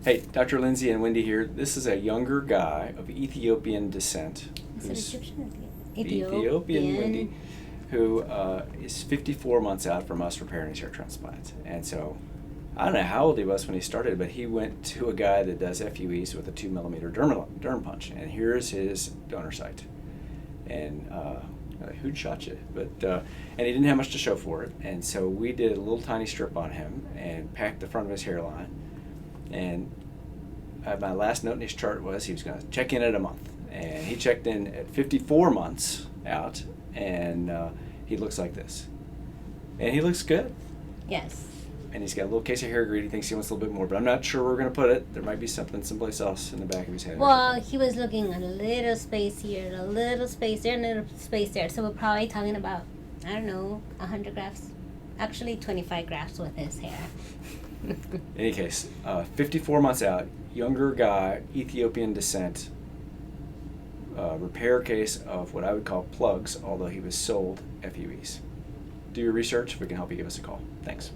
Hey, Dr. Lindsey and Wendy here. This is a younger guy of Ethiopian descent. Is it Egyptian? Ethiopian Wendy, Ethiopian. who is 54 months out from us repairing his hair transplant. And so, I don't know how old he was when he started, but he went to a guy that does FUEs with a 2mm derm punch. And here's his donor site. And who'd shot you? But and he didn't have much to show for it. And so we did a little tiny strip on him and packed the front of his hairline. And my last note in his chart was he was going to check in at a month. And he checked in at 54 months out, and he looks like this. And he looks good. Yes. And he's got a little case of hair greed. He thinks he wants a little bit more, but I'm not sure where we're going to put it. There might be something someplace else in the back of his head. Well, he was looking at a little space here, a little space there, and a little space there. So we're probably talking about, I don't know, 100 grafts. Actually, 25 grafts with his hair. In any case, 54 months out, younger guy, Ethiopian descent, repair case of what I would call plugs, although he was sold FUEs. Do your research. If we can help you, give us a call. Thanks.